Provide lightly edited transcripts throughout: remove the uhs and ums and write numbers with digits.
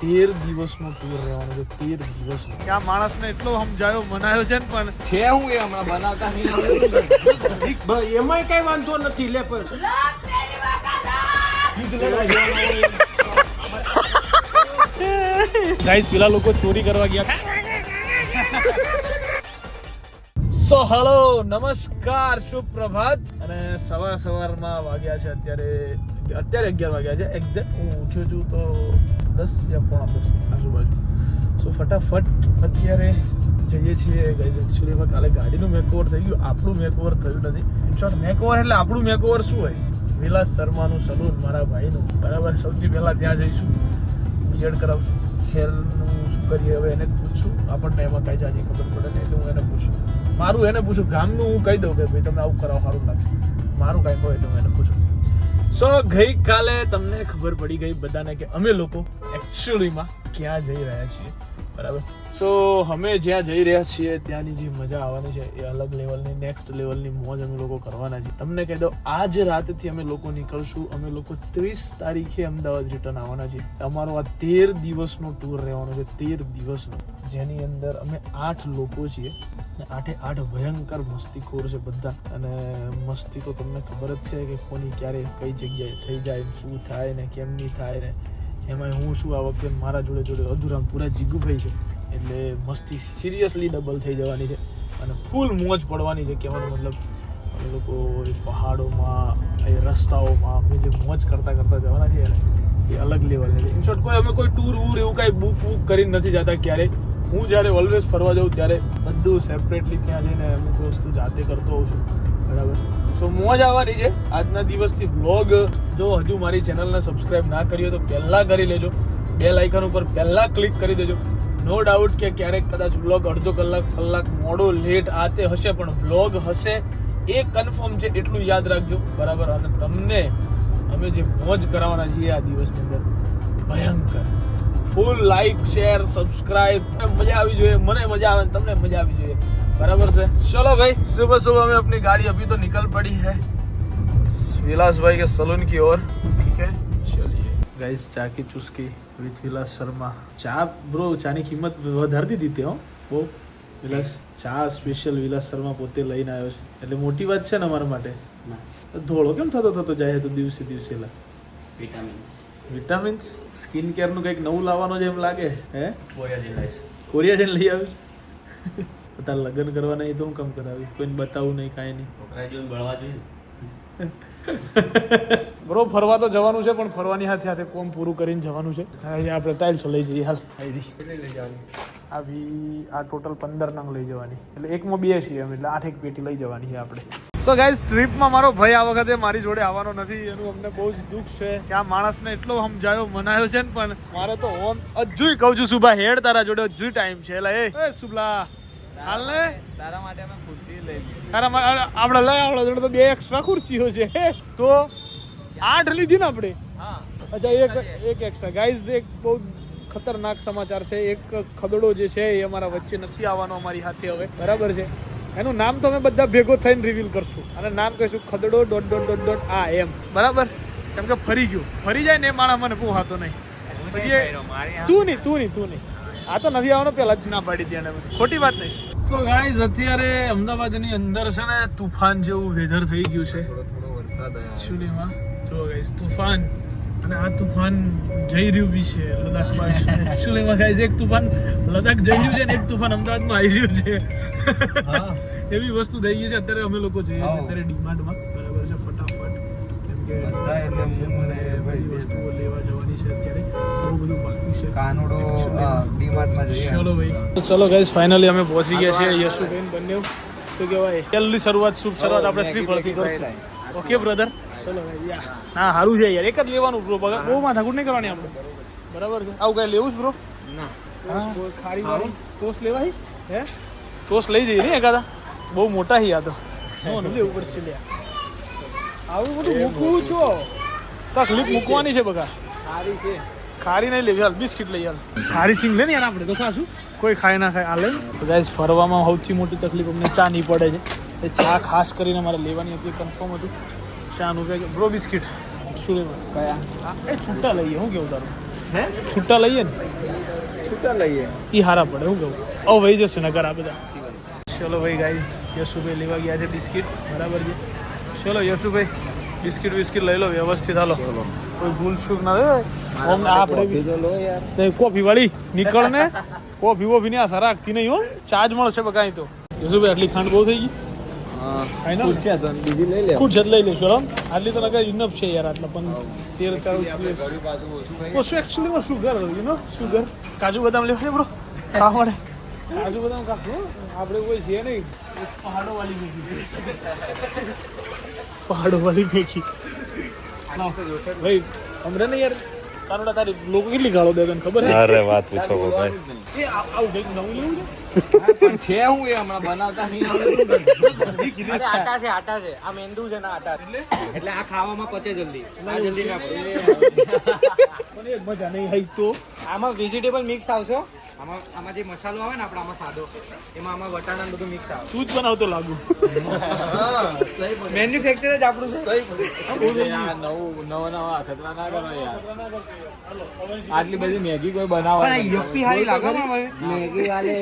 13 દિવસનો ટૂર રહેવાનો છે. 13 દિવસનો. આ માણસને એટલો સમજાયો મનાયો છે ને, પણ છે હું એ હમણાં બનાવતા નહીં એમાંય કઈ વાંધો નથી. લે પણ ગાઈસ પેલા લોકો ચોરી કરવા ગયા. સો હેલો, નમસ્કાર, શુભ પ્રભાત. અને સવારમાં વાગ્યા છે અત્યારે 11 વાગ્યા છે એક્ઝેક્ટ. હું ઉઠ્યો છું તો 10 યા પોણા 10 આજુબાજુ. સો ફટાફટ અત્યારે જઈએ છીએ ગાઈસ. એકચ્યુઅલીમાં કાલે ગાડીનું મેકઓવર થઈ ગયું, આપણું મેકઓવર થયું નથી. ઇનશોર્ટ મેકઓવર એટલે આપણું મેકઓવર શું હોય? વિલાસ શર્માનું સલૂન, મારા ભાઈનું. બરાબર, સૌથી પહેલાં ત્યાં જઈશું, બિયર્ડ કરાવશું, હેરનું શું કરીએ હવે એને પૂછશું. આપણને એમાં કાંઈ જાજી ખબર પડે ને એટલે હું એને પૂછું. મારું એને પૂછું, ગામનું હું કહી દઉં કે ભાઈ તમે આવું કરાવો સારું લાગશે. મારું કાંઈ હોય એટલે હું એને પૂછું. સો ગઈકાલે તમને ખબર પડી ગઈ બધાને કે અમે લોકો એકચ્યુઅલીમાં ક્યાં જઈ રહ્યા છીએ. બરાબર. સો અમે જ્યાં જઈ રહ્યા છીએ ત્યાંની જે મજા આવવાની છે એ અલગ લેવલની, નેક્સ્ટ લેવલની મોજ અમે લોકો કરવાના છે. તમને કહી દઉં, આજ રાતથી અમે લોકો નીકળશું. અમે લોકો 30 તારીખે અમદાવાદ રિટર્ન આવવાના છીએ. અમારો આ 13 દિવસનો ટૂર રહેવાનો છે. 13 દિવસનો, જેની અંદર અમે 8 લોકો છીએ. અને 8 ભયંકર મસ્તીખોર છે બધા. અને મસ્તી તો તમને ખબર જ છે કે કોની ક્યારે કઈ જગ્યાએ થઈ જાય, શું થાય ને કેમ નહીં થાય ને. એમાં હું શું, આ વખતે મારા જોડે અધુરામ પૂરા જીગુભાઈ છે, એટલે મસ્તી સિરિયસલી ડબલ થઈ જવાની છે અને ફૂલ મોજ પડવાની છે. કહેવાનો મતલબ અમે લોકો એ પહાડોમાં, એ રસ્તાઓમાં અમે જે મોજ કરતા જવાના છીએ ને એ અલગ લેવલની છે. ઇનશોર્ટ અમે કોઈ ટૂર વૂર એવું કાંઈ બુક કરીને નથી જતા ક્યારેય. હું જ્યારે ઓલવેઝ ફરવા જાઉં ત્યારે બધું સેપરેટલી ત્યાં જઈને અમુક વસ્તુ જાતે કરતો હોઉં છું. બરાબર. સો મોજ આવવાની છે આજના દિવસથી. વ્લોગ જો હજુ મારી ચેનલને સબસ્ક્રાઇબ ના કરી હોય તો પહેલાં કરી લેજો. બેલ આઇકન ઉપર પહેલાં ક્લિક કરી દેજો. નો ડાઉટ કે ક્યારેક કદાચ વ્લોગ અડધો કલાક મોડો લેટ આ તે હશે, પણ વ્લોગ હશે એ કન્ફર્મ છે, એટલું યાદ રાખજો. બરાબર. અને તમને અમે જે મોજ કરાવવાના છીએ આ દિવસની અંદર ભયંકર, ફૂલ લાઈક, શેર, સબસ્ક્રાઇબ. મજા આવી જોઈએ, મને મજા આવે, તમને મજા આવી જોઈએ. बराबर से. चलो भाई, सुबह सुबह में अपनी गाड़ी अभी तो निकल पड़ी है विलास भाई के सलून की ओर. ठीक है, चलिए गाइस. चा की चुस्की विथ विलास शर्मा. चा ब्रो, ચાની કિંમત વધારી દીધી તે હો બહુ. વિલાસ ચા સ્પેશિયલ વિલાસ શર્મા પોતે લઈને આવ્યો છે, એટલે મોટી વાત છે ને અમારા માટે. ધોળો કેમ થતો જાય તો દિવસે લા? વિટામિન્સ સ્કિન કેર નું કંઈક નવું લાવવાનું છે એમ લાગે. હે, કોરિયા જઈને લઈ આવ્યું. તારે લગ્ન કરવા નહીં તો હું કામ કરાવી? કોઈને બતાવું નહીં, કાંઈ નહીં. બ્રો ફરવા તો જવાનું છે, પણ ફરવાની સાથે કોમ પૂરું કરીને જવાનું છે. આપણે ટાઇલ્સો લઈ જઈએ. હાલ આવી આ ટોટલ 15 નંગ લઈ જવાની, એટલે એકમાં 2 છીએ અમે, એટલે 8 પેટી લઈ જવાની છે આપણે. સો ગાઈઝ, ટ્રીપમાં મારો ભાઈ આ વખતે મારી જોડે આવવાનો નથી. એનું અમને બહુ જ દુઃખ છે કે આ માણસને એટલો સમજાયો મનાયો છે ને, પણ મારે તો ઓમ હજુય કહું છું, સુભા હેડ તારા જોડે હજુય ટાઈમ છે. એટલે એ સુભલા હાલ ને, તારા માટે અમે ખુરશી લઈ લીધી. આપણે આપણા જોડે તો 2 એક્સ્ટ્રા ખુરશીઓ છે, તો 8 લીધી ને આપણે. હા, અચ્છા, એક એક્સ્ટ્રા. ગાઈઝ, એક બહુ ખતરનાક સમાચાર છે. એક ખદડો જે છે એ અમારા વચ્ચે નથી આવવાનો અમારી સાથે હવે. બરાબર છે. એનું નામ તો અમે બધા ભેગો થઈને રિવીલ કરશું, અને નામ કહીશું ખદડો ... આ એમ. બરાબર. કેમ કે ફરી જાય ને એ માણસ મને પૂહાતો નહીં. તું નહીં આ તો નથી આવવાનો, પહેલા જ ના પાડી દે. ખોટી વાત નહીં. તો ગાઈઝ, અત્યારે અમદાવાદની અંદર છે ને તુફાન જેવું વેધર થઈ ગયું છે. થોડો વરસાદ એકચ્યુઅલીમાં જો ગાઈઝ, તુફાન, અને આ તુફાન જઈ રહ્યું બી છે લદ્દાખમાં. એકચ્યુઅલીમાં ગાઈઝ, એક તુફાન લદ્દાખ જઈ રહ્યું છે ને એક તુફાન અમદાવાદમાં આવી રહ્યું છે. એવી વસ્તુ થઈ ગઈ છે. અત્યારે અમે લોકો જઈએ છીએ અત્યારે ડીમાર્ટમાં. બરાબર છે. ફટાફટ, કેમ કે મને બધી વસ્તુઓ લેવા જવાની છે. અત્યારે બહુ બધું બાકી છે. કાનોડો ડીમાર્ટમાં જઈએ. ચલો ભાઈ, ચલો ગાઈઝ, ફાઇનલી અમે પહોંચી ગયા છીએ. યશુબેન બંને શું કહેવાય, પહેલી શુભ શરૂઆત આપણે શ્રીફળથી કરીશું. ઓકે બ્રધર, ચલો ભાઈ. હા, સારું છે યાર. એક જ લેવાનું બ્રો, બહુ માથાકૂટ નહીં કરવાની આપણે. બરાબર છે. આવું કાંઈ લેવું જ બ્રો? ના, સારી વાળી ટોસ લેવાય. હે, ટોસ લઈ જઈએ ને એકાદા. બહુ મોટા હી આ તો લેવું પડશે. લે આવું બધું મૂકવું છો, તકલીફ મૂકવાની છે બગા. સારી છે. ખારી નહીં લેવી, હાલ બિસ્કિટ લઈ. હાલ ખારી સિંગ લે ને યાર, આપણે તો ખાશું. કોઈ ખાય ના ખાય. આ લે. ગાઈઝ, ફરવામાં સૌથી મોટી તકલીફ અમને ચા નહીં પડે છે. એ ચા ખાસ કરીને મારે લેવાની હતી, કન્ફર્મ હતું. ચાનું કે બ્રો બિસ્કિટ શું લેવા? કયા? એ છૂટા લઈએ. શું કેવું તારું? હે, છૂટા લઈએ ને. છૂટા લઈએ ઈ હારા પડે હું કહું ઓ વહી જશે નગર આ બધા ચલો ભાઈ ગાઈઝ યશુભાઈ લેવા ગયા છે બિસ્કિટ બરાબર છે ચલો યશુભાઈ બિસ્કિટ લઈ લો વ્યવસ્થિત હાલો કોઈ ભૂલ ચૂક ના થાય આપણે કોફી વાળી નીકળ ને કોફી ને આશા રાખતી નહીં હો ચાર્જ મળશે બકાઈ તો યશુભાઈ આટલી ખાંડ બહુ થઈ ગઈ બીજી લઈ લે ખુદ લઈ લેશું આમ આટલી તો નગર ઇનફ છે યાર આટલા પણ 13 એકચ્યુઅલીમાં સુગર સુગર કાજુ બદામ લેવા છે બ્રો ખાવા માટે કાજુ બદામ ખાશું આપણે કોઈ છે નહીં પહાડો વાળી મેગી ભાઈ અમરે ને યાર કારોડા તારી લોકો કેટલી ગાળો દે તને ખબર અરે વાત પૂછો ભાઈ એ આવું કંઈક નવું લેવું પણ છે હું એ હમણાં બનાવતા નહીં આટા છે આ મેંદુ છે ના આટા એટલે આ ખાવામાં પચે જલ્દી આ જલ્દી ના પડે પણ એ મજા નહીં આવી તો આમાં વેજીટેબલ મિક્સ આવશે આમાં જે મસાલો આવે ને આપણે આમાં સાદો એમાં આમાં વટાણા બધું મિક્સ આવે તું જ બનાવતો લાગુ મેન્યુફેક્ચર જ આપણું છે નવા ખતરા ના કરો યાર આટલી બધી મેગી કોઈ બનાવવા યપ્પી હારી લાગે ને મેગી વાલે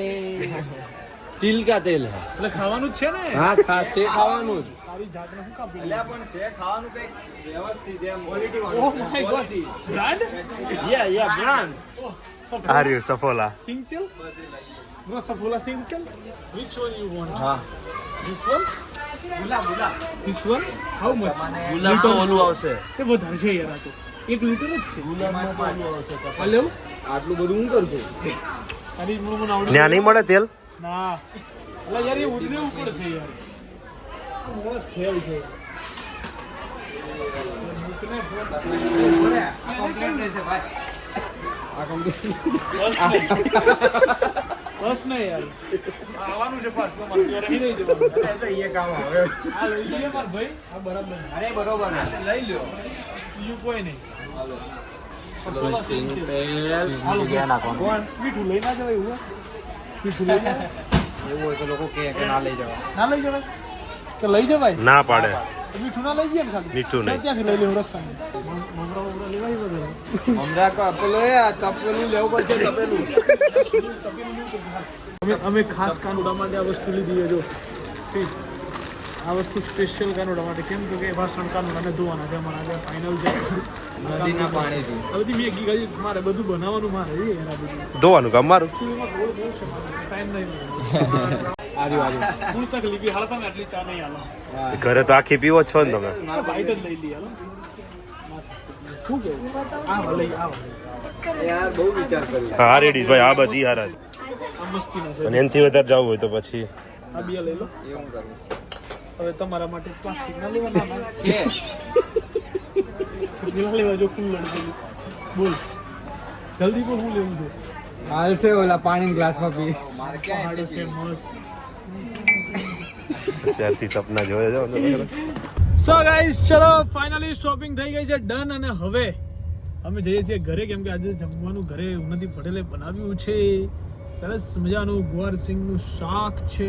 તિલ કા તેલ હે એટલે ખાવાનું જ છે ને હા છે ખાવાનું જ તારી જાતને શું કાપી અલ્યા પણ છે ખાવાનું કઈક વ્યવસ્થિત એમ quality oh my god brand યા બ્રાન્ડ આર્યુ સફોલા સિંગટેલ બ્રો સફોલા સિંગટેલ which one you want હા this one ગુલા this one how much ગુલાબ ઓલું આવશે એ વધારે છે યાર આ તો 1 લીટર જ છે ગુલાબમાં ઓલું આવશે હાલો આટલું બધું હું કરું છું તારી મને આવડે ત્યાં નહીં મળે તેલ ના એટલે યાર એ ઉડને ઉપર છે યાર મોસ ફેલ છે આ કમ્પ્લીટ રહેશે ભાઈ બસ નહીં યાર આવવાનું છે પાછું મારે ત્યાં રહી નહીં જવાનું એ કામ આવે આ લઈ જઈએ માર ભાઈ આ બરાબર અરે બરોબર લઈ લ્યો બીજું કોઈ નહીં મીઠું લઈ ના જવાય એવું મીઠું લઈ ના એવું હોય તો લોકો કે ના લઈ જવા ના લઈ જવાય કે લઈ જવાય ના પાડે મીઠું ના લઈ જઈએ ને ખાલી મીઠું નહીં. ત્યાંથી લઈ લેવું રસ્તામાં મમરા લેવાય બધું હમણાં પેલો એ તપેલું લેવું પડશે તપેલું અમે ખાસ કાનુડા માટે આ વસ્તુ લીધી છે જો સી આ વસ્તુ સ્પેશિયલ કાનુડા માટે કેમ કે વાસણ કાનુડાને ધોવાના છે અમારા આગળ ફાઇનલ છે નદીના પાણીથી આ બધી મેગી ગાજી મારે બધું બનાવવાનું મારે એના બધું ધોવાનું કામ મારું એકચ્યુઅલીમાં થોડું બહુ છે ટાઈમ નહીં હું તકલીફી હાલ તમે આટલી ચા નહીં હાલો ઘરે તો આખી પીવો જ છો ને તમે બાઈટ જ લઈ લઈએ હાલો શું કેવું આ લઈ આવો યાર બહુ વિચાર કર્યો હા રેડી ભાઈ આ બસ ઈ હારા છે આ મસ્તીના છે અને એનાથી વધારે જવું હોય તો પછી આ બે લઈ લો એવું કરું હવે તમારા માટે પ્લાસ્ટિક ના લેવાના છે પેલા લેવા જો ફૂલ લડતું બોલ જલ્દી બોલ હું લેવું છે હાલ છે ઓલા પાણી ગ્લાસમાં પી મારે પહાડો છે મસ્ત ત્યારથી સપના જોયે જાવ ને સો ગાઈસ ચલો ફાઇનલી શોપિંગ થઈ ગઈ છે ડન અને હવે અમે જઈએ છીએ ઘરે કેમ કે આજે જમવાનું ઘરે ઉન્નતિ પટેલે બનાવ્યું છે સરસ મજાનું ગુવાર સિંગનું શાક છે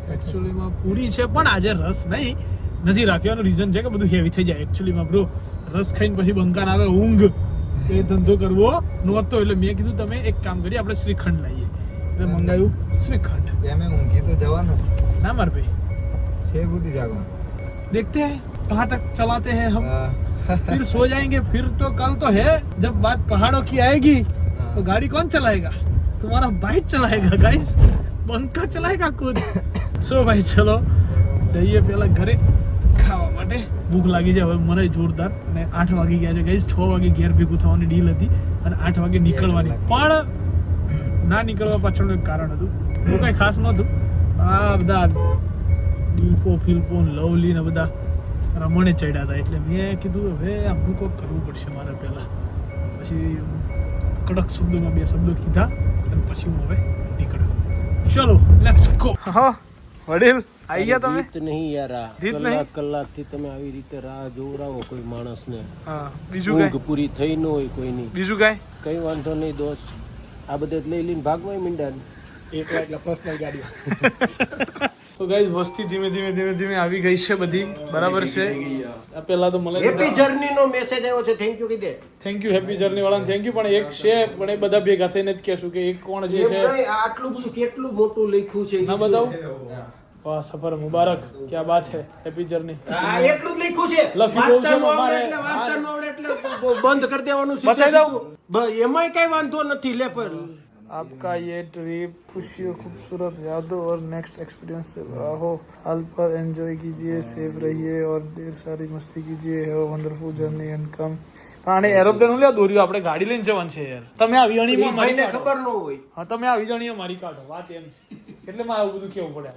એકચ્યુઅલીમાં પૂરી છે પણ આજે રસ નથી રાખ્યો એનું રીઝન છે કે બધું હેવી થઈ જાય એકચ્યુઅલીમાં બ્રો રસ ખાઈને પછી બંકાર આવે ઊંઘ એ ધંધો કરવો નહોતો એટલે મેં કીધું તમે એક કામ કરીએ આપણે શ્રીખંડ લાવીએ એટલે મંગાવ્યું શ્રીખંડ એમ ઊંઘી તો જવાનું ના માર ભાઈ છે બુદ્ધિ જાગો देखते हैं कहाँ तक चलाते हैं हम फिर सो जाएंगे फिर तो कल तो है जब बात पहाड़ों की आएगी तो गाड़ी कौन चलाएगा तुम्हारा बाइक चलाएगा गाइस બંકા ચલાएगा खुद सो भाई चलो જઈએ પેલા ઘરે ખાવા માટે ભૂખ લાગી છે હવે મને જોરદાર અને 8 વાગી ગયા છે ગાઈસ 6 વાગે ઘેર ભેગું થવાની ડીલ હતી અને 8 વાગે નીકળવાની પણ ના નીકળવા પાછળનું એક કારણ હતું બહુ કઈ ખાસ નહોતું આ બધા દીપો ફિલ્પો લવલી ને બધા રમણે ચડ્યા હતા એટલે મેં કીધું હવે આમનું કોક કરવું પડશે મારે પહેલાં પછી કડક શબ્દોમાં 2 શબ્દો કીધા અને પછી હું હવે નીકળ્યો ચલો લેટ્સ ગો હા વડીલ આવી ગયા તમે રીત નહીં યાર આ રીત નહીં? કલાકથી તમે આવી રીતે રાહ જોવરાવો કોઈ માણસને હા બીજું ઊંઘ કાંઈ પૂરી થઈ ન હોય કોઈની બીજું કાંઈ કઈ વાંધો નહીં દોસ્ત આ બધે લઈ લઈને ભાગવાય મીંડા એકલા એટલે પર્સનલ ગાડી તો ગાઈઝ વસ્તી ધીમે ધીમે આવી ગઈ છે બધી બરાબર છે આ પહેલા તો મળે હેપી જર્ની નો મેસેજ આવ્યો છે, થેન્ક યુ કીધે. થેન્ક યુ હેપી જર્ની વાળાને થેન્ક યુ. પણ એક છે પણ એ બધા ભેગા થઈને જ કહેશું કે એક કોણ જે છે આટલું બધું કેટલું મોટું લખ્યું છે ના બતાવું. વાહ સફર મુબારક, ક્યાં બાત છે, હેપી જર્ની. એટલું જ લખ્યું છે. લખ્યું બહુ છે અમારે. વાંચતા ન આવડે એટલે બંધ કરી દેવાનું છે. બતાવી દઉં? એમાંય કઈ વાંધો નથી. લે પર आपका ये ट्रिप खुशियों खूबसूरत यादों और नेक्स्ट एक्सपीरियंस से भरा हो. हाल पर एंजॉय कीजिए, सेफ रहिए और ढेर सारी मस्ती कीजिए. Have a wonderful journey and come. આને એરોપ્લેન નું લ્યા દોર્યું, આપણે ગાડી લઈને જવાનું છે યાર. તમે આ વિજાણીમાં મારી ભાઈને ખબર ન હોય. હા તમે આ વિજાણીમાં મારી કાઢો, વાત એમ છે. એટલે મારે આવું બધું કેવું પડે.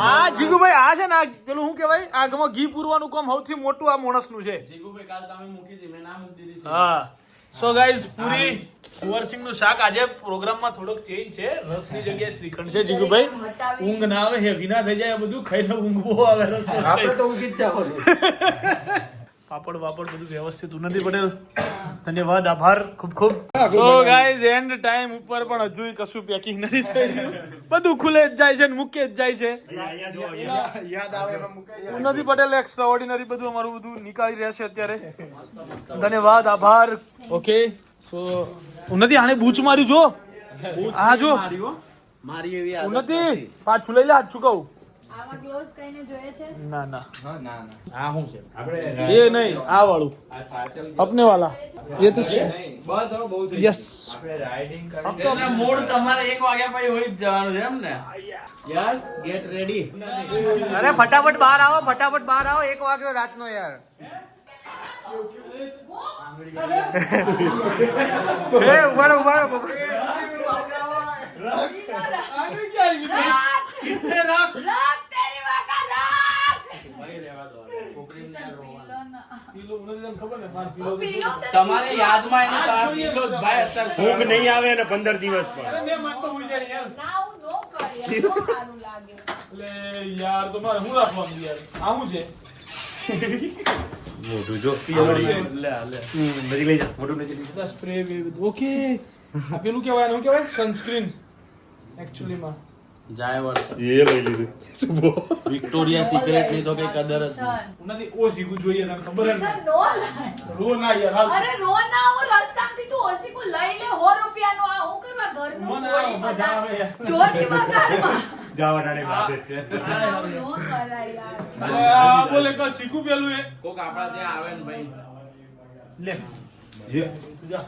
આ જીગુભાઈ આ છે ને પેલું શું કહેવાય, આગમાં ઘી પૂરવાનું કામ સૌથી મોટું આ માણસનું છે. જીગુભાઈ કાલ તમે મૂકી દી, મેં ના મૂકી દીધી. હા સો ગાઈઝ પૂરી કુંવરસિંહ નું શાક આજે પ્રોગ્રામમાં થોડોક ચેન્જ છે. રસની જગ્યાએ શ્રીખંડ છે. જીગુભાઈ ઊંઘ ના આવે, હેવી ના થઈ જાય, બધું ખાઈને ઊંઘ બહુ આવે. રસ આપણે તો ઊંઘી જ જવાનું. પાપડ વાપડ બધું વ્યવસ્થિત. ઉન્નતિ પટેલ ધન્યવાદ, આભાર ખૂબ ખૂબ. તો ગાઈઝ એન્ડ ટાઈમ ઉપર પણ હજુ કશું પેકિંગ નથી થઈ રહ્યું. બધું ખુલે જ જાય છે ને મૂકે જ જાય છે. ઉન્નતિ પટેલ એક્સ્ટ્રા ઓર્ડિનરી બધું અમારું બધું નીકાળી રહ્યા છે અત્યારે. ધન્યવાદ, આભાર. ઓકે સો ઉન્નતિ આને બૂચ માર્યું જો. આ જો મારી એવી ઉન્નતિ પાછું લઈ લે, હાથ ચૂકવું. આમાં ગ્લોવ્સ કઈને જોઈએ છે? ના ના આ શું છે? આપણે ये नहीं आ वालू अपने वाला ये तो છે. બસ હવે બહુ થઈ यस આપણે રાઇડિંગ કરી એટલે મોડ તમારે 1 વાગ્યા પછી હોય જ જવાનું છે એમ ને? Yes gate ready. અરે ફટાફટ બહાર આવો, ફટાફટ બહાર આવો. 1 વાગ્યો રાતનો યાર. એ ઉભા રહો. રાખ તેરી વાકા રાખ. ભાઈ રહેવા દો. છોકરીને પીલો તમારી યાદમાં એની કાર પીલો જ ભાઈ અત્યારે ઊંઘ નહીં આવે ને 15 દિવસ પર. ના હું નો કરી તો સારું લાગે. એટલે યાર તો મારે હું રાખવાનું યાર. આ શું છે? મોઢું જો નજીક લઈ જા, મોઢું નજીક લઈ જા. Spray okay. આ પેલું કહેવાય, શું કહેવાય? સનસ્ક્રીન એકચ્યુઅલીમાં. જાય વર્ષ એ લઈ લીધું. વિક્ટોરિયા સિક્રેટ ની તો કઈ કદર જ નહીં. નથી ઓ શીખવું જોઈએ, તને ખબર જ કિશન નહીં. નો લાય. રો ના યાર હાલ. અરે રો ના હું રસ્તામાંથી તું ઓસી કો લઈ લે 100 રૂપિયાનો. આ હું કરવા ઘરનું મને જોડી મજા આવે યાર. જોડી બગાડવા. જાવાડાની વાત જ છે. આવું નો કરાય યાર. અરે આ બોલે કે શીખું પેલું એ કોક આપણા ત્યાં આવે ને ભાઈ. લે જા.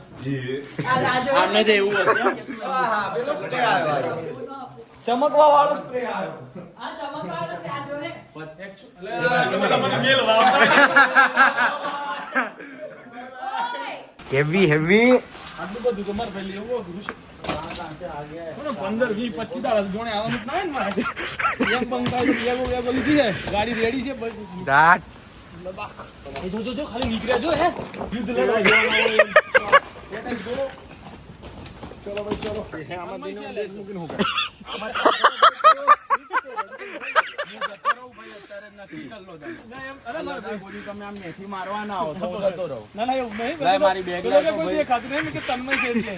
આ રાજો આમને તો એવું હશે એમ કે હા હા પેલો સ્પ્રે આવ્યો. ચમકવા વાળો સ્પ્રે આવ્યો. આ ચમકવાળો ત્યાં જો ને. મને મેલ વાવતા. Heavy heavy. આટલું બધું તમારે પહેલી એવું અઘરું છે. 15 20 25 દાડા જોણે આવવાનું જ ના હોય ને મારે. એમ બંધ થાય લીધી છે, ગાડી રેડી છે. દાટ એ જો ખાલી નીકળ્યા જો હે યુદ્ધ લડવા જવાના હોય. ચલો ભાઈ ચલો. હે આમાં દઈને લેટ મૂકીને હું કર. મેથી મારવા ના આવો તો જતો રહો. ના ના એવું નહીં. લાય મારી બેગ લાય તો ભાઈ. દેખાતું નહીં કે તન્મય છે એટલે.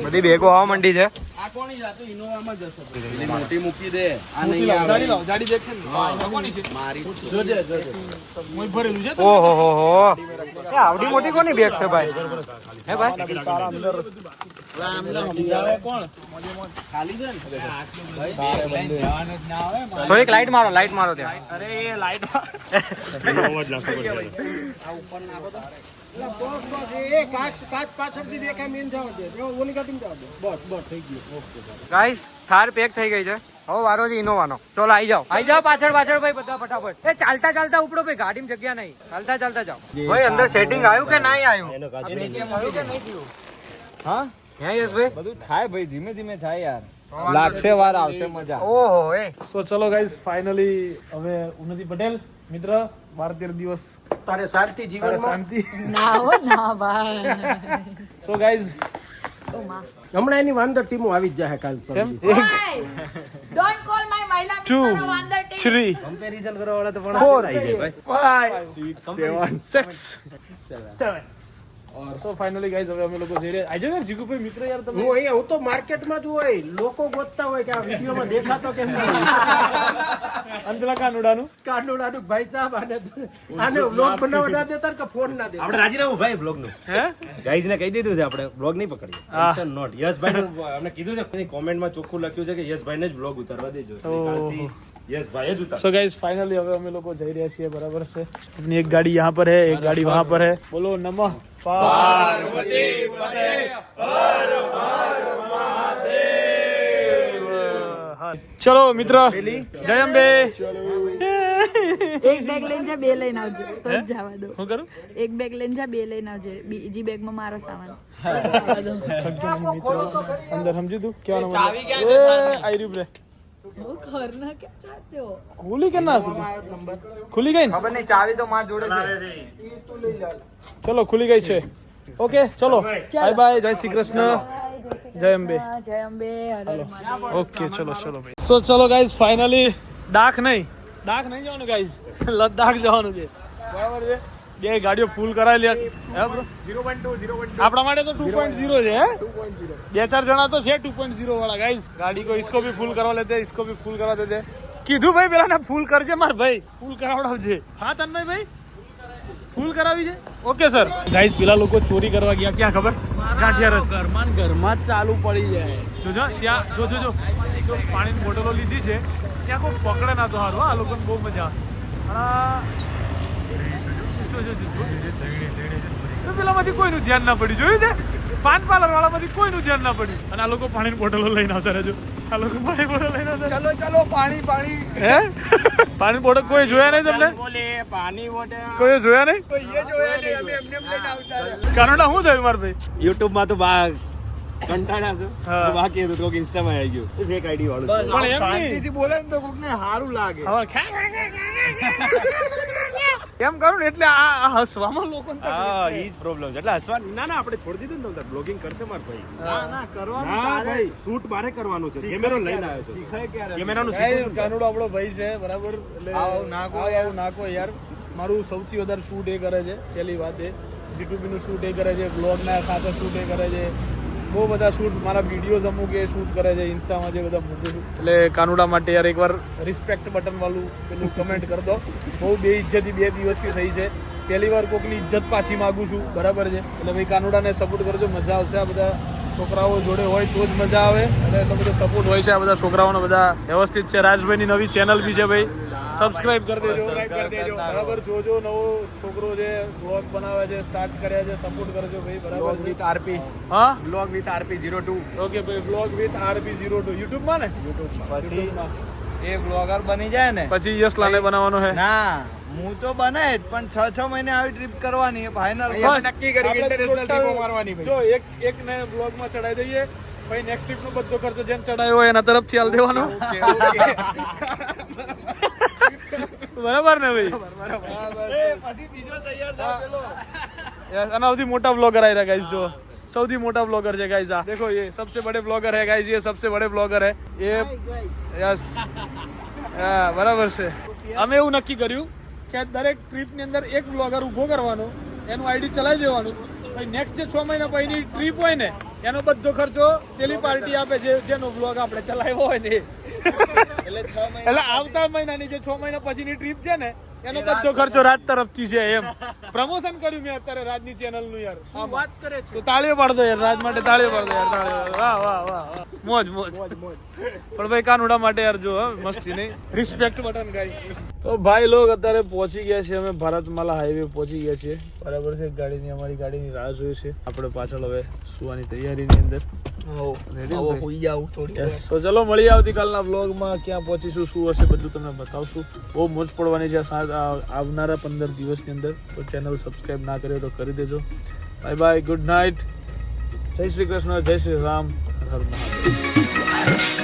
બધી બેગો આવવા માંડી છે. આ કોની જાતો ઇનોવામાં જશે. પેલી મોટી મૂકી દે. આ મોટી નહીં લાવ, આવે. જાડી લાવ, જાડી બેગ છે ને. હા, એમાં કોની છે? મારી જોજે જોજે. મોય ભરેલું છે. ઓહો હો હો. એ આવડી મોટી કોની બેગ છે ભાઈ? હે ભાઈ? સારા અંદર સમજાવે કોણ? ખાલી છે ને ભાઈ બારે બંધ જવાનું જ ના આવે. થોડીક લાઈટ મારો, લાઈટ મારો ત્યાં. અરે એ લાઈટ અવાજ નાખવો પડશે. આ ઉપર નાખો તો. કાચ પાછળથી દેખાય મેન જવા દે. ઓલી ગાડીમાં જવા દે. બસ થઈ ગયું. ઓકે ગાઈસ થાર પેક થઈ ગઈ છે. હવે વારો છે ઇનોવાનો. ચલો આવી જાઓ પાછળ ભાઈ બધા ફટાફટ. એ ચાલતા ઉપડો ભાઈ, ગાડીમાં જગ્યા નહીં. ચાલતા જાઓ ભાઈ. અંદર સેટિંગ આવ્યું કે નહીં આવ્યું? હા હે યશભાઈ? બધું થાય ભાઈ, ધીમે ધીમે થાય યાર. લાગશે વાર આવશે મજા. ઓહો એ સો ચલો ગાઈઝ ફાઇનલી હવે ઉન્નતિ પટેલ મિત્ર 12-13 દિવસ તારે શાંતિ તારે જીવનમાં શાંતિ. ના હો ના ભાઈ. સો ગાઈઝ ઓ માં. હમણાં એની વાંદર ટીમો આવી જ જાય કાલ પર. ડોન્ટ કોલ માય મહિલા મિત્રો વાંદર ટીમ. 3 કમ્પેરિઝન કરવા વાળા તો પણ 4 5 6 7 સો ફાઇનલી ગાઈઝ હવે અમે લોકો જઈ રહ્યા આજે ને જીગુભાઈ મિત્ર યાર તમે હું અહીંયા હું તો માર્કેટમાં જ હોય લોકો ગોતતા હોય કે આ વિડીયોમાં દેખાતો કેમ નહીં અંતલા કાનુડાનું કાનોડાનું ભાઈ સાહેબ આને વ્લોગ બનાવવા ના દેતા કે ફોન ના દેતા આપણે રાજી રહું ભાઈ બ્લોગ નું હે ગાઈઝ ને કહી દીધું છે આપણે બ્લોગ નહીં પકડીએ ટેન્શન નોટ યશભાઈ અમને કીધું છે કોમેન્ટમાં ચોખ્ખું લખ્યું છે કે યશભાઈ ને જ બ્લોગ ઉતારવા દેજો કાલથી યશભાઈ જ ઉતાર सो गाइस फाइनली હવે અમે લોકો જઈ રહ્યા છીએ બરાબર છે अपनी एक गाड़ी यहाँ पर है एक गाड़ी वहाँ पर है बोलो नमः पार्वती पते हर हर महादेव चलो मित्र जय अंबे એક બેગ લઈને જા બે લઈને આવજો તો જ જવા દો હું કરું એક બેગ લઈને જા બે લઈને આવજો બીજી બેગમાં મારો સામાન જવા દો अंदर समझी तू क्या नाम चाबी क्या है आई रही रे वो करना क्या चाहते हो खुली के ना खुली गई ખબર નહીં ચાવી તો માર જોડે છે चलो खुली गई છે ओके चलो बाय बाय जय श्री कृष्ण जय अंबे जय अंबे हर हर महादेव ओके चलो चलो भाई तो चलो गाइस फाइनली ડાક નહીં જવાનું ગાઈસ લદ્દાખ જવાનું છે બરાબર છે બે ગાડીઓ ફૂલ કરાવી લે હે બ્રો 0.2 આપણા માટે તો 2.0 છે હે 2.0 બે ચાર જણા તો છે 2.0 વાળા ગાઈસ ગાડી को इसको भी फुल करवा लेते इसको भी फुल करवा देते કીધું ભાઈ પેલા ને ફૂલ કરજે માર ભાઈ ફૂલ કરાવડાવજે હા તન્મય ભાઈ ફૂલ કરાવી છે ઓકે સર ગાઈસ પેલા લોકો ચોરી કરવા ગયા ક્યાં ખબર ગાંઠિયા ઘરમાં જ ચાલુ પડી જાય જોજો ત્યાં જો પાણીની બોટલો લીધી છે ત્યાં કોઈ પકડે ના તો હારું આ લોકોને બહુ મજા આવે પેલામાંથી કોઈનું ધ્યાન ના પડ્યું જોયું છે પાન પાર્લર વાળામાંથી કોઈનું ધ્યાન ના પડ્યું અને આ લોકો પાણીની બોટલો લઈને આવતા રહેજો આ લોકો પાણી બોટલ લઈને આવતા ચલો પાણી હે પાણી બોટલ કોઈ જોયા નહીં તમને બોલે પાણી વોટર કોઈ જોયા નહીં એ જોયા નહીં અમે એમને લઈને આવતા કાનડા શું થયું માર ભાઈ યુટ્યુબ માં તો બા કંટાળ્યા છો હા. તો બાકી હતું તો ઇન્સ્ટામાં આવી ગયું ફેક આઈડી વાળું છે. પણ એમ નહીં શાંતિથી બોલે ને તો કોકને સારું લાગે હવે એમ કરું ને એટલે આ હસવામાં લોકો હા ઈ જ પ્રોબ્લેમ છે એટલે હસવા ના આપણે છોડી દીધું ને બ્લોગિંગ કરશે માર ભાઈ ના કરવાનું હા તારે ભાઈ શૂટ મારે કરવાનું છે કેમેરો લઈને આવ્યો છું શીખાય ક્યારે કેમેરાનું કાનુડો આપણો ભાઈ છે બરાબર એટલે આવો નાખો આવો નાખો યાર મારું સૌથી વધારે શૂટ એ કરે છે પહેલી વાત એ જીટુબી નું શૂટ એ કરે છે બ્લોગના ખાસા શૂટ એ કરે છે બહુ બધા શૂટ મારા વિડીયોઝ અમુક એ શૂટ કરે છે ઇન્સ્ટામાં જે બધા મૂકું છું એટલે કાનુડા માટે યાર એકવાર રિસ્પેક્ટ બટન વાળું પેલું કમેન્ટ કરી દો બહુ બે ઇજ્જતી 2 દિવસથી થઈ છે પહેલી વાર કોકની ઇજ્જત પાછી માગું છું બરાબર છે એટલે ભાઈ કાનુડાને સપોર્ટ કરજો મજા આવશે આ બધા છોકરાઓ જોડે હોય તો જ મજા આવે અને એટલો બધો સપોર્ટ હોય છે આ બધા છોકરાઓનો બધા વ્યવસ્થિત છે રાજભાઈની નવી ચેનલ બી છે ભાઈ સબસ્ક્રાઇબ કરી દેજો બરાબર જોજો નવો છોકરો છે બ્લોગ બનાવે છે સ્ટાર્ટ કર્યા છે સપોર્ટ કરજો ભાઈ બરાબર છે વિથ આરપી હા બ્લોગ વિથ આરપી 02 ઓકે ભાઈ બ્લોગ વિથ RP02 YouTube માં ને પછી એ બ્લોગર બની જાય ને પછી યશલાને બનાવવાનો છે ના હું તો બને જ પણ 6 મહિને આવી ટ્રીપ કરવાની ફાઇનલ બસ, નક્કી કરી આપણે ઇન્ટરનેશનલ total ટ્રીપો મારવાની જો એક ને બ્લોગ માં ચડાઈ દઈએ પછી નેક્સ્ટ ટ્રીપ નો બધો ખર્ચો જેમ ચડાયો હોય એના તરફથી હાલ દેવાનો બરાબર ને ભાઈ પછી બીજો તૈયાર થાય પેલો यस અને સૌથી મોટા બ્લોગર આયા गाइस जो સૌથી મોટા બ્લોગર છે गाइस આ देखो ये सबसे बड़े ब्लॉगर है गाइस ये सबसे बड़े ब्लॉगर है ये यस હા બરાબર છે અમે એવું નક્કી કર્યું કે દરેક ટ્રીપ ની અંદર એક બ્લોગર ઊભો કરવાનો એનું આઈડી ચલાવી દેવાનું પછી નેક્સ્ટ જે 6 મહિના પછીની ટ્રીપ હોય ને એનો બધો ખર્ચો પેલી પાર્ટી આપે જેનો બ્લોગ આપણે ચલાવ્યો હોય ને એટલે આવતા મહિનાની જે 6 મહિના પછીની ટ્રીપ છે ને એનો બધો ખર્ચો રાજ તરફથી છે એમ પ્રમોશન કર્યું મેં અત્યારે રાજની ચેનલ નું યાર વાત કરે છે તો તાળીઓ પાડતો યાર રાજ માટે તાળીઓ પાડતો યાર તાળીઓ વાહ વાહ વાહ મોજ પણ ભાઈ કાનુડા માટે યાર જો મસ્તી નહીં રિસ્પેક્ટ બટન ગાઈસ તો ભાઈ લોગ અત્યારે પહોંચી ગયા છે અમે ભારતમાલા હાઈવે પહોંચી ગયા છીએ બરાબર છે ગાડીની અમારી ગાડીની રાહ જોઈએ છે આપણે પાછળ હવે સુવાની તૈયારીની અંદર તો ચલો મળીએ આવતીકાલના બ્લોગમાં ક્યાં પહોંચીશું શું હશે બધું તમને બતાવશું બહુ મોજ પડવાની છે આવનારા 15 દિવસની અંદર તો ચેનલ સબસ્ક્રાઇબ ના કર્યો તો કરી દેજો બાય બાય ગુડ નાઇટ જય શ્રી કૃષ્ણ જય શ્રી રામ હર હર મહાદેવ